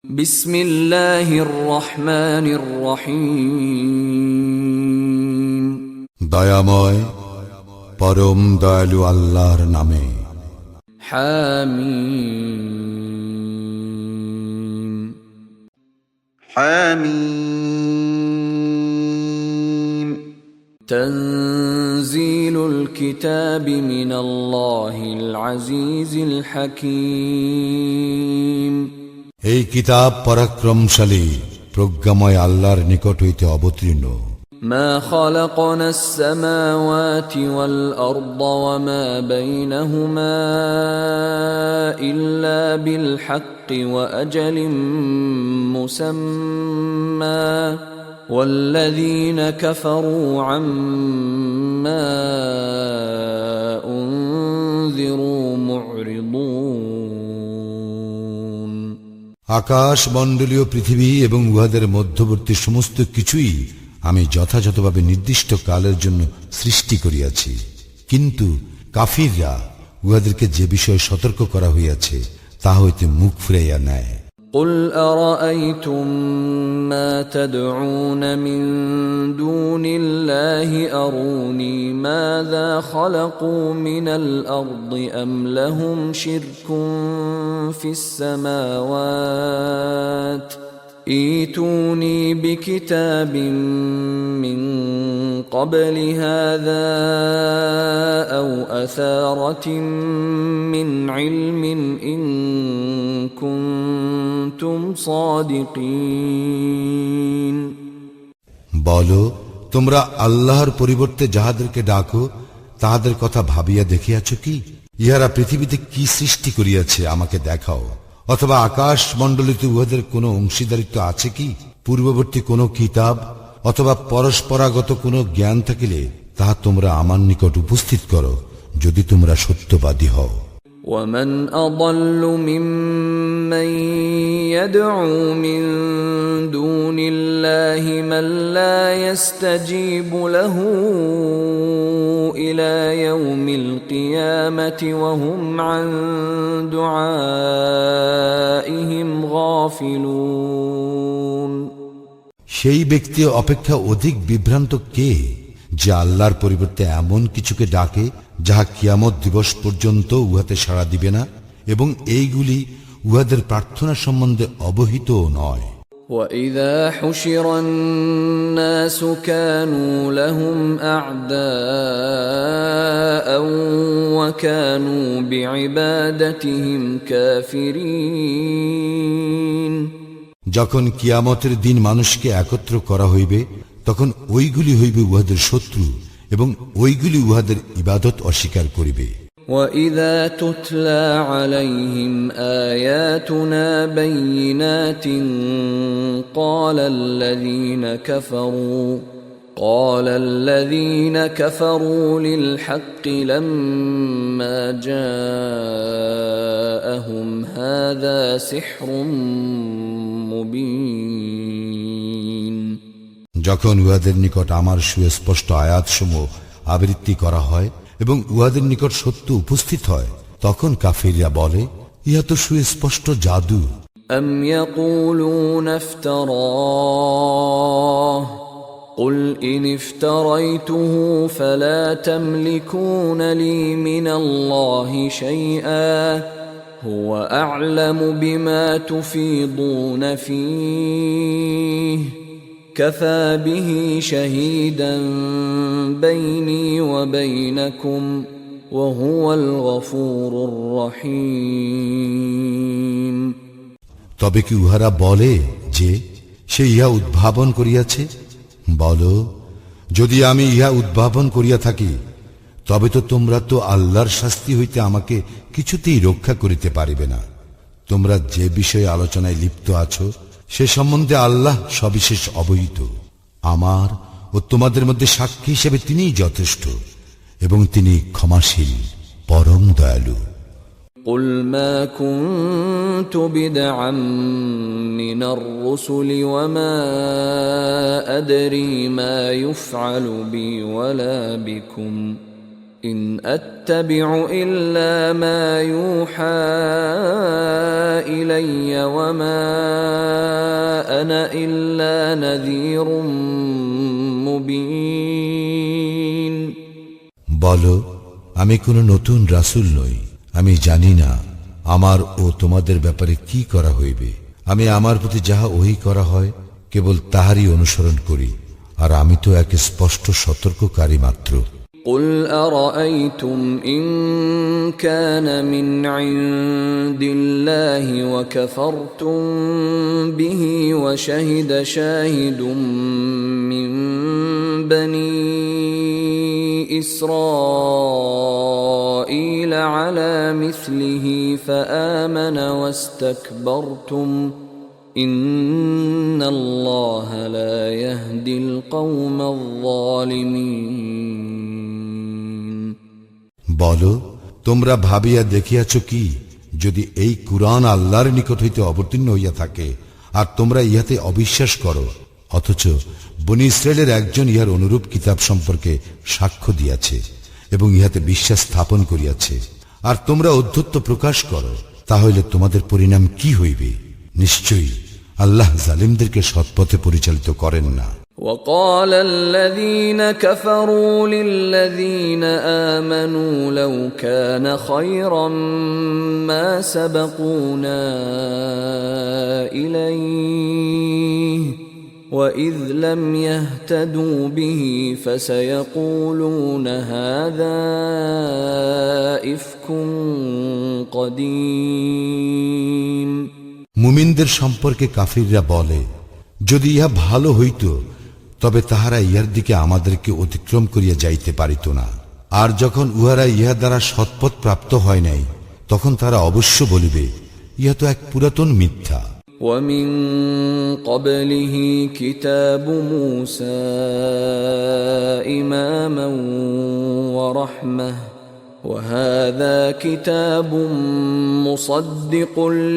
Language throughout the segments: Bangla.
বিসমিল্লাহির রহমানির রহিম। দয়াময় পরম দয়ালু আল্লাহর নামে। হামিম। حميم তানজিলুল কিতাবি মিনাল্লাহিল আজিজিল হাকীম। এই কিতাব পরাক্রমশালী প্রজ্ঞাময় আল্লাহর নিকট হইতে অবতীর্ণ। মা খালাকনাস সামাওয়াতি ওয়াল আরদা ওয়া মা বাইনাহুমা ইল্লা বিল হাক্কি ওয়া আজালিম মুসাম্মা ওয়াল্লাযীনা কাফারু আম্মা উনযিরু মু'রিদুন। আকাশ মণ্ডলীয় পৃথিবী এবং উহাদের মধ্যবর্তী সমস্ত কিছুই আমি যথাযথভাবে নির্দিষ্ট কালের জন্য সৃষ্টি করিয়াছি, কিন্তু কাফিররা উহাদেরকে যে বিষয়ে সতর্ক করা হইয়াছে তা হইতে মুখ ফিরাইয়া নেয়। قُلْ أَرَأَيْتُمْ مَا تَدْعُونَ مِن دُونِ اللَّهِ أَرُونِي مَاذَا خَلَقُوا مِنَ الْأَرْضِ أَمْ لَهُمْ شِرْكٌ فِي السَّمَاوَاتِ ائْتُونِي بِكِتَابٍ مِّن قَبْلِ هَذَا أَوْ أَثَارَةٍ مِّنْ عِلْمٍ إِن كُنتُمْ صَادِقِينَ। বলো, তোমরা আল্লাহর পরিবর্তে যাহাদেরকে ডাকো তাহাদের কথা ভাবিয়া দেখিয়াছ কি? ইহারা পৃথিবীতে কি সৃষ্টি করিয়াছে আমাকে দেখাও। অথবা আকাশ মণ্ডলীতে উহাদের কোনো অংশীদারিত্ব আছে কি? পূর্ববর্তী কোনো কিতাব অথবা পরস্পরাগত কোনো জ্ঞান থাকিলে তাহা তোমরা আমার নিকট উপস্থিত করো, যদি তোমরা সত্যবাদী হও। وَمَنْ أَضَلُّ مِمَّنْ يَدْعُو مِنْ دُونِ اللَّهِ مَنْ لَا يَسْتَجِيبُ لَهُ إِلَى يَوْمِ الْقِيَامَةِ وَهُمْ عَنْ دُعَائِهِمْ غَافِلُونَ। সেই ব্যক্তি অপেক্ষা অধিক বিভ্রান্ত কে, যে আল্লাহর পরিবর্তে এমন কিছুকে ডাকে যাহা কিয়ামত দিবস পর্যন্ত উহাতে সাড়া দিবে না, এবং এইগুলি উহাদের প্রার্থনা সম্বন্ধে অবহিতও নয়। وَإِذَا حُشِرَ النَّاسُ كَانُوا لَهُمْ أَعْدَاءً وَكَانُوا بِعِبَادَتِهِمْ كَافِرِينَ। যখন কিয়ামতের দিন মানুষকে একত্র করা হইবে, তখন ওইগুলি হইবে উহাদের শত্রু এবং ওইগুলি উহাদের ইবাদত অস্বীকার করিবে। وَإِذَا تُتْلَى عَلَيْهِمْ آيَاتُنَا بَيِّنَاتٍ قَالَ الَّذِينَ كَفَرُوا لِلْحَقِّ لَمَّا جَاءَهُمْ هَذَا سِحْرٌ مُبِينٌ। যখন উহাদের নিকট আমার সুস্পষ্ট আয়াতসমূহ আবৃত্তি করা হয় এবং উহাদের নিকট সত্য উপস্থিত হয়, তখন কাফিররা বলে, ইহা তো সুস্পষ্ট জাদু। أَمْ يَقُولُونَ افْتَرَاهُ قُلْ إِنِ افْتَرَيْتُهُ فَلَا تَمْلِكُونَ لِي مِنَ اللَّهِ شَيْئًا هُوَ أَعْلَمُ بِمَا تُفِيضُونَ فِيهِ كَفَى بِهِ شَهِيدًا بَيْنِي وَبَيْنَكُمْ وَهُوَ الْغَفُورُ الرَّحِيمُ। তবে কি উহারা বলে যে সে ইহা উদ্ভাবন করিয়াছে? বলো, যদি আমি ইহা উদ্ভাবন করিয়া থাকি, তবে তো তোমরা তো আল্লাহর শাস্তি হইতে আমাকে কিছুতেই রক্ষা করিতে পারিবে না। তোমরা যে বিষয়ে আলোচনায় লিপ্ত আছো সে সম্বন্ধে আল্লাহ সবিশেষ অবহিত। আমার ও তোমাদের মধ্যে সাক্ষী হিসেবে তিনিই যথেষ্ট, এবং তিনি ক্ষমাশীল, পরম দয়ালু। قُلْ مَا كُنْتُ بِدْعًا مِّنَ الرُّسُلِ وَمَا أَدْرِي مَا يُفْعَلُ بِي وَلَا بِكُمْ ইন আত্তাবিউ ইল্লা মা ইউহা ইলাইয়া ওয়া মা আনা ইল্লা নাযীরুম মুবিন। বলো, আমি কোনো নতুন রাসূল নই, আমি জানি না আমার ও তোমাদের ব্যাপারে কি করা হইবে। আমি আমার প্রতি যাহা ওহী করা হয় কেবল তাহারই অনুসরণ করি, আর আমি তো এক স্পষ্ট সতর্ককারী মাত্র। قل أرأيتم إن كان من عند الله وكفرتم به وشهد شاهد من بني إسرائيل على مثله فآمن واستكبرتم إن الله لا يهدي القوم الظالمين। বলো, তোমরা ভাবিয়া দেখিয়াছ কি, যদি এই কুরআন আল্লাহর নিকট হইতে অবতীর্ণ হইয়া থাকে আর তোমরা ইহাতে অবিশ্বাস করো, অথচ বনী ইসরায়েলের একজন ইহার অনুরূপ কিতাব সম্পর্কে সাক্ষ্য দিয়াছে এবং ইহাতে বিশ্বাস স্থাপন করিয়াছে, আর তোমরা ঔদ্ধত্য প্রকাশ করো, তাহলে তোমাদের পরিণাম কি হইবে? নিশ্চয়ই আল্লাহ জালিমদেরকে সৎপথে পরিচালিত করেন না। وقال الذين كفروا للذين آمنوا لو كان خيرا ما سبقونا إليه وإذ لم يهتدوا به فسيقولون هذا إفك قديم। মুমিনদের সম্পর্কে কাফিররা বলে, যদি ইহা ভালো হইত তবে তাহারা ইহার দিকে আমাদেরকে অতিক্রম করিয়া যাইতে পারিত না। আর যখন উহারা ইহা দ্বারা সৎপথ প্রাপ্ত হয় নাই, তখন তারা অবশ্য বলিবে, ইহা তো এক পুরাতন মিথ্যা। ومن قبله كتاب موسى إماما ورحمة وهذا كتاب مصدق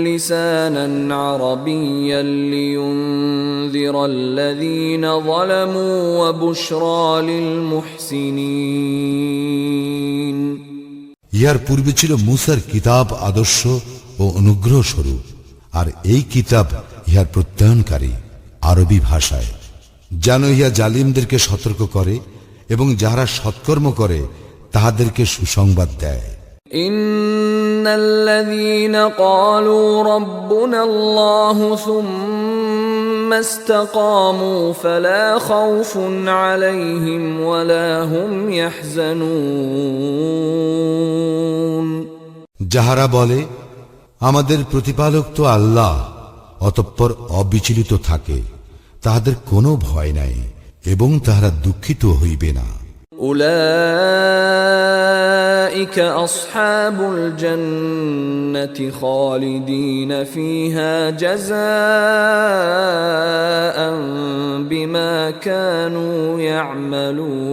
لسانا عربيا لينذر الذين ظلموا وبشرى للمحسنين। ইহার পূর্বে ছিল মুসার কিতাব আদর্শ ও অনুগ্রহ স্বরূপ, আর এই কিতাব ইহার প্রত্যয়নকারী আরবি ভাষায়, যেন ইহা জালিমদেরকে সতর্ক করে এবং যাহারা সৎকর্ম করে তাহাদেরকে সুসংবাদ দেয়। ইন্নাল্লাযীনা ক্বালু রাব্বুনা আল্লাহু সুম্মা ইসতাকামু ফালা খাউফুন আলাইহিম ওয়ালা হুম ইয়াহজানুন। যাহারা বলে, আমাদের প্রতিপালক তো আল্লাহ, অতঃপর অবিচলিত থাকে, তাহাদের কোনো ভয় নাই এবং তাহারা দুঃখিত হইবে না। أولئك أصحاب الجنة خالدين فيها جزاء بما كانوا يعملون।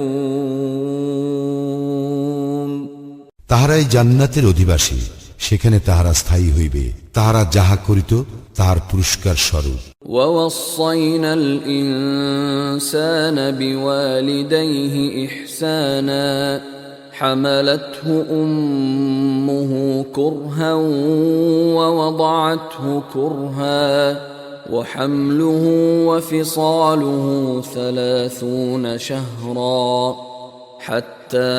তাহারাই জান্নাতের অধিবাসী, সেখানে তাহারা স্থায়ী হইবে, তাহারা যাহা করিত তাহার পুরস্কার স্বরূপ। ووصينا الإنسان بوالديه إحسانا حملته أمه كرها ووضعته كرها وحمله وفصاله 30 شهرا حتى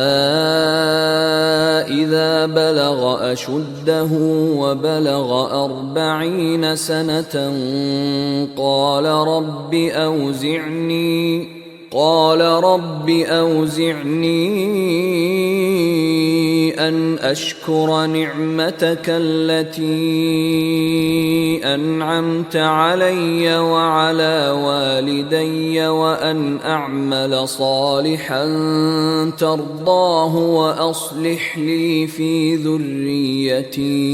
إذا بلغ أشده وبلغ 40 سنة قال رب أوزعني أن أشكر نعمتك التي أنعمت علي وعلى والدي وأن أعمل صالحا ترضاه وأصلح لي في ذريتي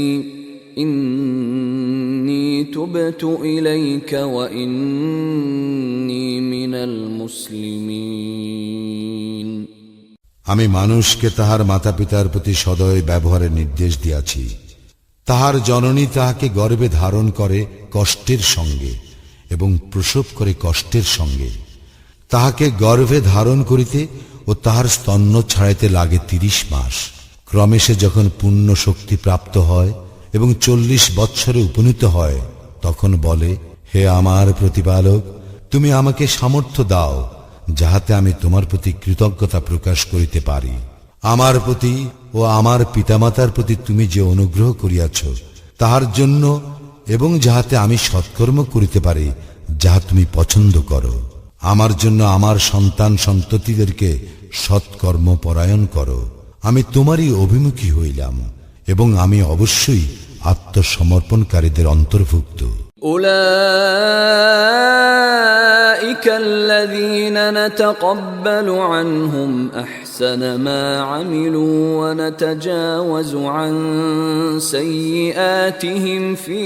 إني تبت إليك وإني من المسلمين। আমি মানুষকে তাহার মাতা পিতার প্রতি সদয় ব্যবহারের নির্দেশ দিয়াছি। তাহার জননী তাহাকে গর্ভে ধারণ করে কষ্টের সঙ্গে এবং প্রসব করে কষ্টের সঙ্গে। তাহাকে গর্ভে ধারণ করিতে ও ও তাহার স্তন্য ছাড়াইতে লাগে 30 মাস। ক্রমে সে যখন পূর্ণ শক্তি প্রাপ্ত হয় এবং 40 বৎসরে উপনীত হয়, তখন বলে, হে আমার প্রতিপালক, তুমি আমাকে সামর্থ্য দাও যাহাতে আমি তোমার প্রতি কৃতজ্ঞতা প্রকাশ করিতে পারি। আমার প্রতি ও আমার পিতামাতার প্রতি তুমি যে অনুগ্রহ করিয়াছ তাহার জন্য, এবং যাহাতে আমি সৎকর্ম করিতে পারি যাহা তুমি পছন্দ করো। আমার জন্য আমার সন্তান সন্ততিদেরকে সৎকর্ম পরায়ণ করো। আমি তোমারই অভিমুখী হইলাম এবং আমি অবশ্যই আত্মসমর্পণকারীদের অন্তর্ভুক্ত। أولئك الذين نتقبل عنهم أحسن ما عملوا ونتجاوز عن سيئاتهم في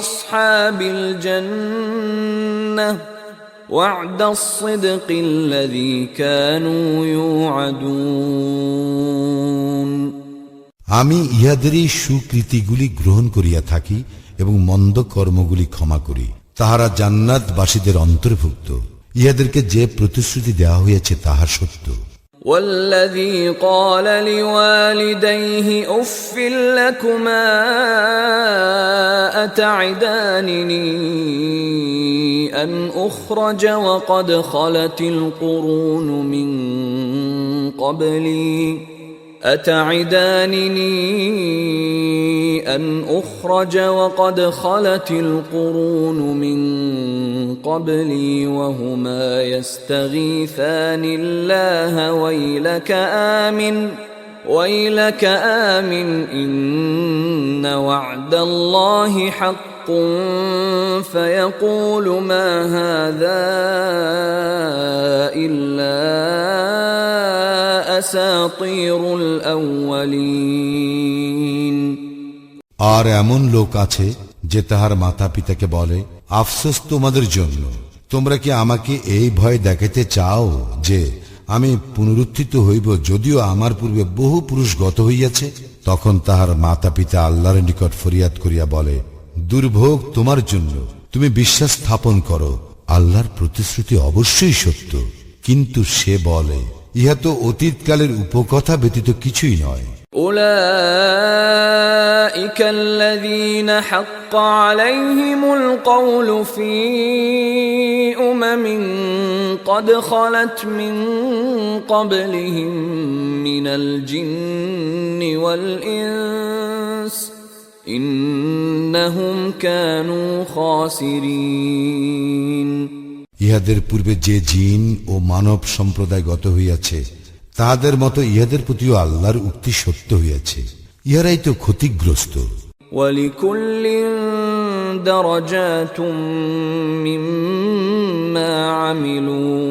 أصحاب الجنة وعد الصدق الذي كانوا يوعدون। আমি ইহাদেরই সুকৃতিগুলি গ্রহণ করিয়া থাকি এবং মন্দ কর্মগুলি ক্ষমা করি। তাহারা জান্নাতবাসীদের অন্তর্ভুক্ত। ইহাদেরকে যে প্রতিশ্রুতি দেওয়া হইয়াছে তাহা সত্য। والذي قال لوالديه أف لكما أتعدانني أن أخرج وقد خلت القرون من قبلي أتعدانني أن أخرج وقد خلت القرون من قبلي وهما يستغيثان الله ويلك آمن إن وعد الله حق فيقول ما هذا إلا أساطير الأولين। আর এমন লোক আছে যে তাহার মাতা পিতাকে বলে, আফসোস তোমাদের জন্য, তোমরা কি আমাকে এই ভয় দেখাতে চাও যে আমি পুনরুত্থিত হইব, যদিও আমার পূর্বে বহু পুরুষ গত হইয়াছে? তখন তাহার মাতা পিতা আল্লাহর নিকট ফরিয়াদ করিয়া বলে, দুর্ভোগ তোমার জন্য, তুমি বিশ্বাস স্থাপন করো, আল্লাহর প্রতিশ্রুতি অবশ্যই সত্য। কিন্তু সে বলে, ইহা তো অতীতকালের উপকথা ব্যতীত কিছুই নয়। أولئك الذين حق عليهم القول في أمم قد خلت من قبلهم من الجن والإنس إنهم كانوا خاسرين। ইহাদের পূর্বে যে জিন ও মানব সম্প্রদায় গত হইয়াছে, তাহাদের মতো ইহাদের প্রতিও আল্লাহর উক্তি সত্য হইয়াছে, ইহারাই তো ক্ষতিগ্রস্ত। وَلِكُلٍّ دَرَجَاتٌ مِّمَّا عَمِلُوا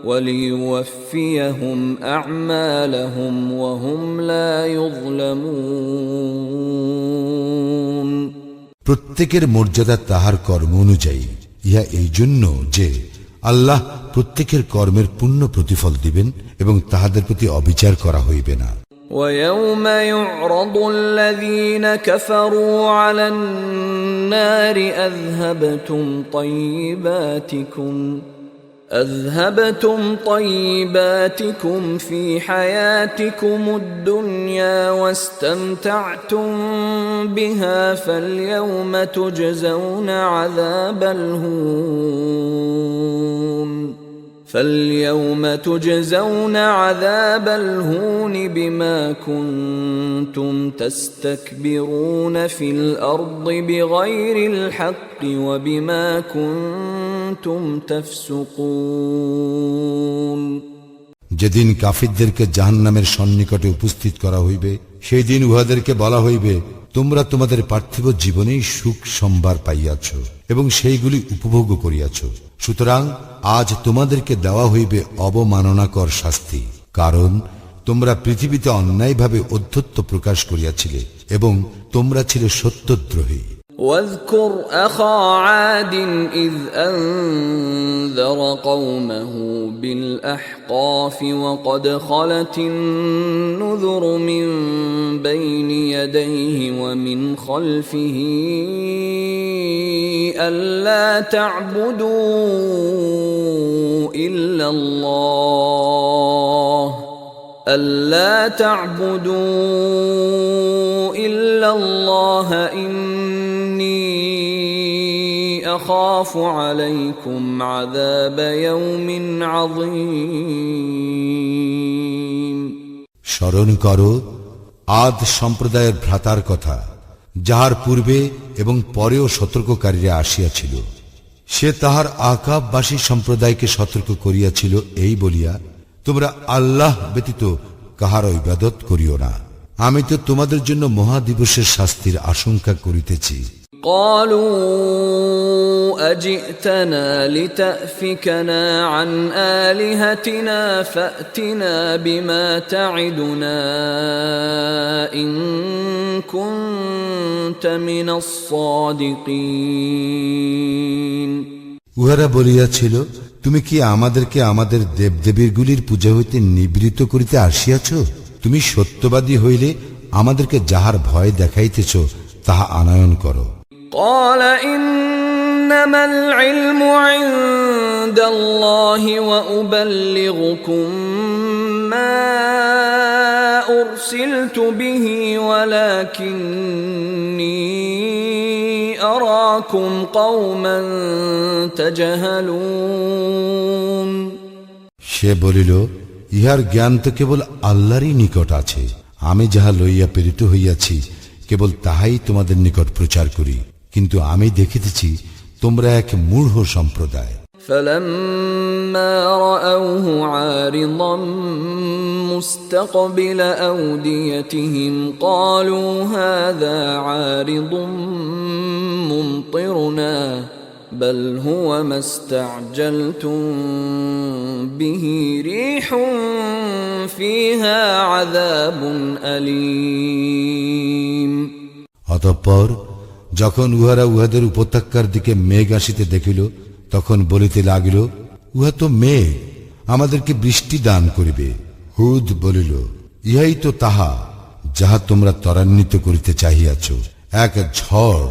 وَلِيُوَفِّيَهُمْ أَعْمَالَهُمْ وَهُمْ لَا يُظْلَمُونَ। প্রত্যেকের মর্যাদা তাহার কর্ম অনুযায়ী। ইহা এই জন্য যে আল্লাহ প্রত্যেকের কর্মের পূর্ণ প্রতিফল দিবেন এবং তাহাদের প্রতি অবিচার করা হইবে না। وَيَوْمَ يُعْرَضُ الَّذِينَ كَفَرُوا عَلَى النَّارِ أذهبتم طيباتكم في حياتكم الدنيا واستمتعتم بها فاليوم تجزون عذاب الهون بما كنتم تستكبرون في الأرض بغير الحق وبما كنتم تفسقون। যেদিন কাফিরদেরকে জাহান্নামের সন্নিকটে উপস্থিত করা হইবে, সেই দিন উহাদেরকে বলা হইবে, তোমরা তোমাদের পার্থিব জীবনেই সুখ সম্ভার পাইয়াছ এবং সেইগুলি উপভোগ করিয়াছ, সুতরাং আজ তোমাদেরকে দেওয়া হইবে অবমাননাকর শাস্তি, কারণ তোমরা পৃথিবীতে অন্যায়ভাবে অধ্যত্ব প্রকাশ করিয়াছিলে এবং তোমরা ছিলে সত্যদ্রোহী। واذكر أخا عاد إذ أنذر قومه بالأحقاف وقد خلت النذر من بين يديه ومن خلفه ألا تعبدوا إلا الله إني أخاف عليكم عذاب يوم عظيم স্মরণ করো আদ সম্প্রদায়ের ভ্রাতার কথা, যাহার পূর্বে এবং পরেও সতর্ককারীরা আসিয়াছিল। সে তাহার আকাববাসী সম্প্রদায়কে সতর্ক করিয়াছিল এই বলিয়া, তোমরা আল্লাহ ব্যতীত কাহার ইবাদত করিও না। আমি তো তোমাদের জন্য মহাদিবসের শাস্তির আশঙ্কা করিতেছি। قالوا أجئتنا لتأفكنا عن آلهتنا فأتنا بما تعدنا إن كنت من الصادقين উহারা বলিয়াছিল, তুমি কি আমাদেরকে আমাদের দেবদেবীরগুলির পূজা হইতে নিবৃত্ত করিতে আসিয়াছ? তুমি সত্যবাদী হইলে আমাদেরকে যাহার ভয় দেখাইতেছ তাহা আনয়ন করো। قال إنما العلم عند الله وأبلغكم ما أرسلت به ولكني أراكم قوما تجهلون সে বলিল, ইহার জ্ঞান তো কেবল আল্লাহরই নিকট আছে। আমি যাহা লইয়া প্রেরিত হইয়াছি কেবল তাহাই তোমাদের নিকট প্রচার করি, কিন্তু আমি দেখিতেছি তোমরা এক মূঢ় সম্প্রদায়। فلما رأوه عارضا مستقبل أوديتهم قالوا هذا عارض ممطرنا بل هو ما استعجلتم به ريح فيها عذاب أليم অতঃপর যখন উহারা উহাদের উপত্যকার দিকে মেঘ আসিতে দেখিল, তখন বলিতে লাগিল, উহা তো মেঘ, আমাদেরকে বৃষ্টি দান করিবে। হুদ বলিল, ইহাই তো তাহা যাহা তোমরা ত্বরান্বিত করিতে চাহিয়াছ, এক ঝড়,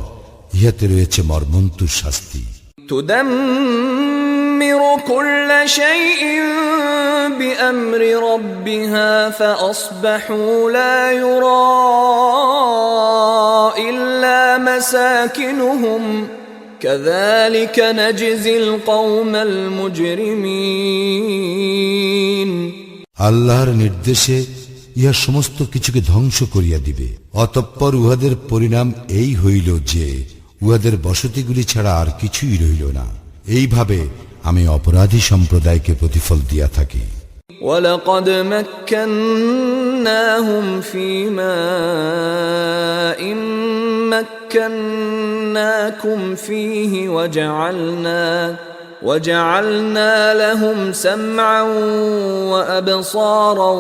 ইহাতে রয়েছে মর্মন্তুর শাস্তি। تدمر كل شيء بأمر ربها فأصبحوا لا يرى إلا مساكنهم كذلك نجزي القوم المجرمين আল্লাহর নির্দেশে ইহা সমস্ত কিছুকে ধ্বংস করিয়া দিবে। অতঃপর উহাদের পরিণাম এই হইল যে উহাদের বসতিগুলি ছাড়া আর কিছুই রইল না। এইভাবে আমি অপরাধী সম্প্রদায়কে প্রতিফল দিয়া থাকি। وَلَقَدْ مَكَّنَّاهُمْ فِي مَاءٍ مَكَّنَّاكُمْ فِيهِ وَجَعَلْنَا لَهُمْ سَمْعًا وَأَبْصَارًا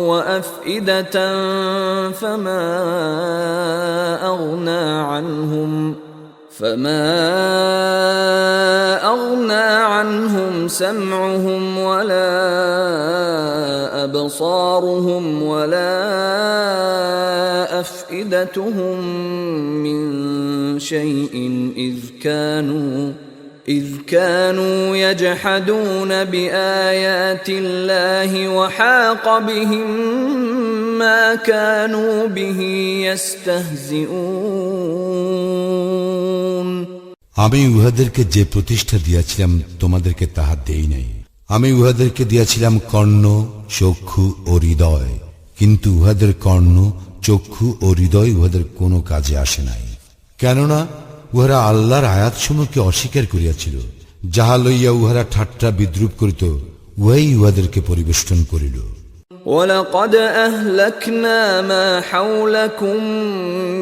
وَأَفْئِدَةً فَمَا أغنى عنهم سمعهم ولا أبصارهم ولا أفئدتهم من شيء إذ كانوا يجحدون بآيات الله وحاق بهم ما كانوا به يستهزئون আমি উহাদেরকে যে প্রতিষ্ঠা দিয়াছিলাম তোমাদেরকে তাহা দেই নাই। আমি উহাদেরকে দিয়াছিলাম কর্ণ, চক্ষু ও হৃদয়, কিন্তু উহাদের কর্ণ, চক্ষু ও হৃদয় উহাদের কোনো কাজে আসে নাই, কেননা উহারা আল্লাহর আয়াতসমূহকে অস্বীকার করিয়াছিল। যাহা লইয়া উহারা ঠাট্টা বিদ্রুপ করিত, উহাই উহাদেরকে পরিবেষ্টন করিল। وَلَقَدْ أَهْلَكْنَا مَا حَوْلَكُمْ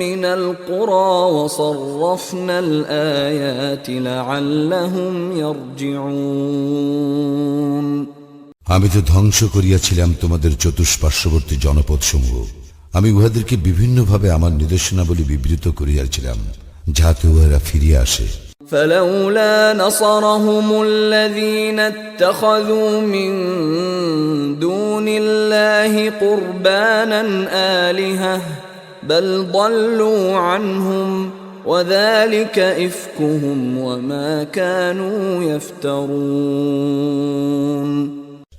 مِنَ الْقُرَى وَصَرَّفْنَا الْآيَاتِ لَعَلَّهُمْ يَرْجِعُونَ আমি তো ধ্বংস করিয়াছিলাম তোমাদের চতুষ্পার্শ্ববর্তী জনপদসমূহ। আমি উহাদেরকে বিভিন্নভাবে আমার নির্দেশনাবলী বিবৃত করিয়াছিলাম, যাহাতে উহারা ফিরিয়া আসে। فلولا نصرهم الذين اتخذوا من دون الله قربانا آلهة بل ضلوا عنهم وذلك إفكهم وما كانوا يفترون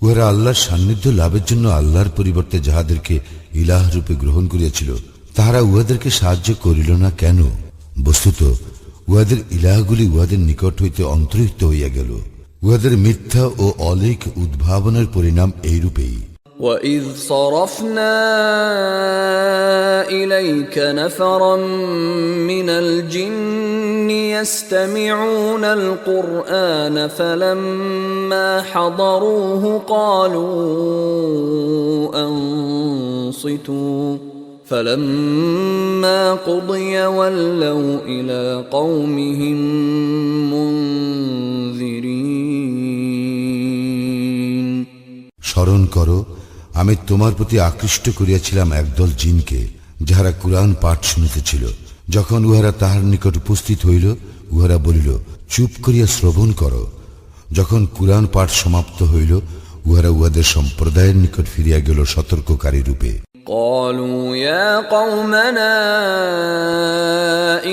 উহারা আল্লাহর সান্নিধ্য লাভের জন্য আল্লাহর পরিবর্তে যাহাদেরকে ইলাহ রূপে গ্রহণ করিয়াছিল তাহারা উহাদেরকে সাহায্য করিল না কেন? বস্তুত উহাদের ইলাহগুলি উহাদের নিকট হইতে অন্তর্হিত হইয়া গেল। উহাদের মিথ্যা ও অলীক উদ্ভাবনের পরিণাম এইরূপেই। وَإِذْ صَرَفْنَا إِلَيْكَ نَفَرًا مِنَ الْجِنِّ يَسْتَمِعُونَ الْقُرْآنَ فَلَمَّا حَضَرُوهُ قَالُوا أَنصِتُوا فَلَمَّا قُضِيَ وَلَّوْا إِلَى قَوْمِهِمْ مُنذِرِينَ স্মরণ করো, আমি তোমার প্রতি আকৃষ্ট করিয়াছিলাম একদল জিনকে, যাহারা কুরআন পাঠ শুনিতেছিল। যখন উহারা তাহার নিকট উপস্থিত হইল, উহারা বলিল, চুপ করিয়া শ্রবণ করো। যখন কুরআন পাঠ সমাপ্ত হইল, উহারা উহাদের সম্প্রদায়ের নিকট ফিরিয়া গেল সতর্ককারী রূপে। قالوا يا قومنا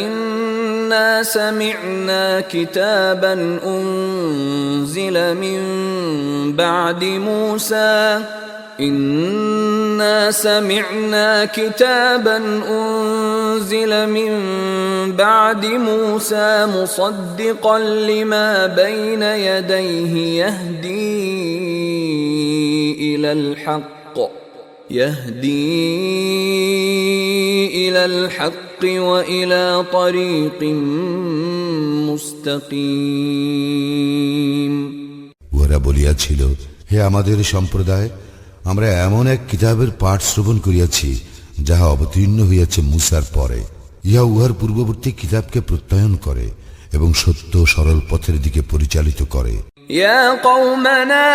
إنا سمعنا كتابا أنزل من بعد موسى إنا سمعنا كتابا أنزل من بعد موسى مصدقا لما بين يديه يهدي إلى الحق وإلى طريق مستقيم ওরা বলিয়াছিল, হে আমাদের সম্প্রদায়, আমরা এমন এক কিতাবের পাঠ শ্রবণ করিয়াছি যাহা অবতীর্ণ হইয়াছে মুসার পরে। ইহা উহার পূর্ববর্তী কিতাবকে প্রত্যয়ন করে এবং সত্য সরল পথের দিকে পরিচালিত করে। يا قومنا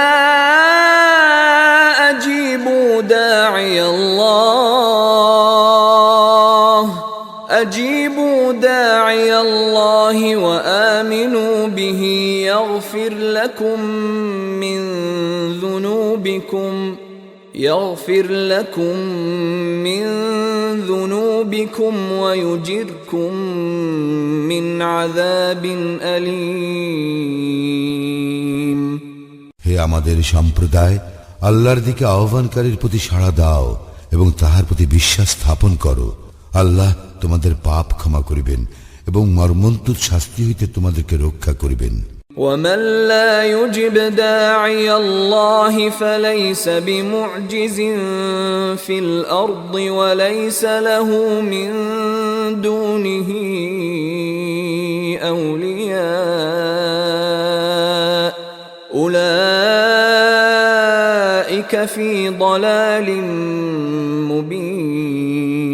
أجيبوا داعي الله وآمنوا به يغفر لكم من ذنوبكم ويجركم من عذاب أليم হে আমাদের সম্প্রদায়, আল্লাহর দিকে আহ্বানকারীর প্রতি সাড়া দাও এবং তাহার প্রতি বিশ্বাস স্থাপন করো। আল্লাহ তোমাদের পাপ ক্ষমা করিবেন এবং মর্মন্তুদ শাস্তি হইতে তোমাদেরকে রক্ষা করিবেন। ومن لا يجب داعي الله فليس بمعجز في الأرض وليس له من دونه أولياء أولئك في ضلال مبين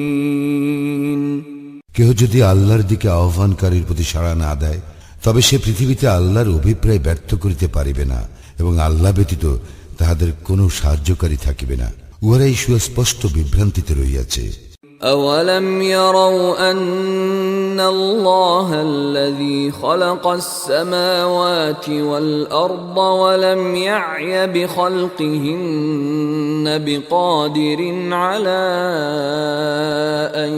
কেহ যদি আল্লাহর দিকে আহ্বানকারীর প্রতি সাড়া না দেয়, তবে সে পৃথিবীতে আল্লাহর অভিপ্রায় ব্যর্থ করিতে পারিবে না এবং আল্লাহ ব্যতীত তাহাদের কোনো সাহায্যকারী থাকিবে না। উহারা এই সুস্পষ্ট বিভ্রান্তিতে রহিয়াছে। أولم يروا أن الله الذي خلق السماوات والأرض ولم يعي بخلقهن بقادر على أن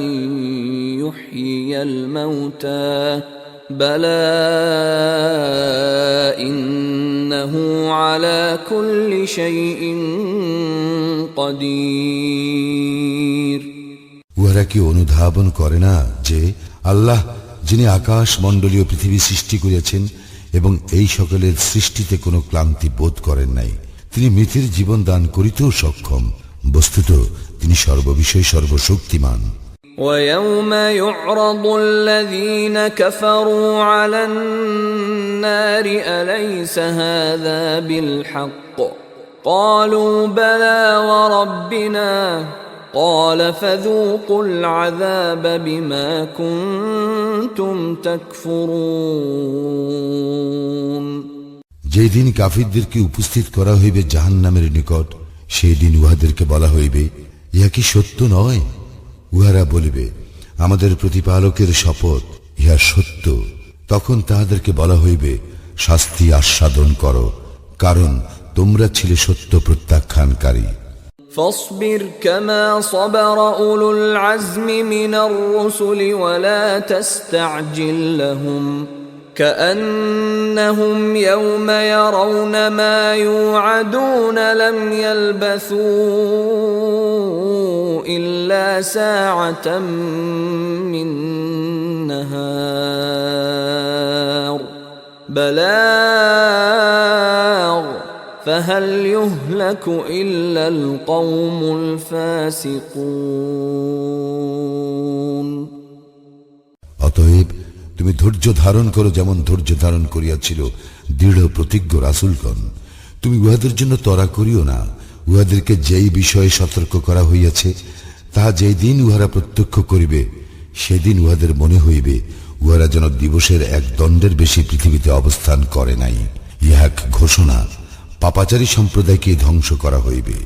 يحيي الموتى بلى إنه على كل شيء قدير উহারা কি অনুধাবন করে না যে আল্লাহ, যিনি আকাশ মণ্ডলীয় পৃথিবী সৃষ্টি করিয়াছেন এবং এই সকলের সৃষ্টিতে কোনো ক্লান্তি বোধ করেন নাই, তিনি মৃতের জীবন দান করিতেও সক্ষম। বস্তুত তিনি সর্ববিষয়ে সর্বশক্তিমান। ويوم يعرض الذين كفروا على النار أليس هذا بالحق قالوا بلى وربنا قال فذوقوا العذاب بما كنتم تكفرون যেই দিন কাফিরদেরকে উপস্থিত করা হইবে জাহান্নামের নিকট, সেই দিন উহাদেরকে বলা হইবে, ইহা কি সত্য নয়? উহারা বলিবে, আমাদের প্রতিপালকের শপথ, ইহা সত্য। তখন তাহাদেরকে বলা হইবে, শাস্তি আস্বাদন করো, কারণ তোমরা ছিলে সত্য প্রত্যাখ্যানকারী। فاصبر كما صبر أولو العزم من الرسل ولا تستعجل لهم كأنهم يوم يرون ما يوعدون لم يلبثوا إلا ساعة من نهار بلاغ فهل يهلك إلا القوم الفاسقون অতএব তুমি ধৈর্য ধারণ করো যেমন ধৈর্য ধারণ করিয়াছিল দৃঢ় প্রতিজ্ঞ রাসূলগণ। তুমি উহাদের জন্য ত্বরা করিও না। উহাদেরকে যেই বিষয়ে সতর্ক করা হইয়াছে তাহা যেই দিন উহারা প্রত্যক্ষ করিবে সেদিন উহাদের মনে হইবে উহারা যেন দিবসের এক দণ্ডের বেশি পৃথিবীতে অবস্থান করে নাই। ইহা এক ঘোষণা, পাপাচারী সম্প্রদায়কে ধ্বংস করা হইবে।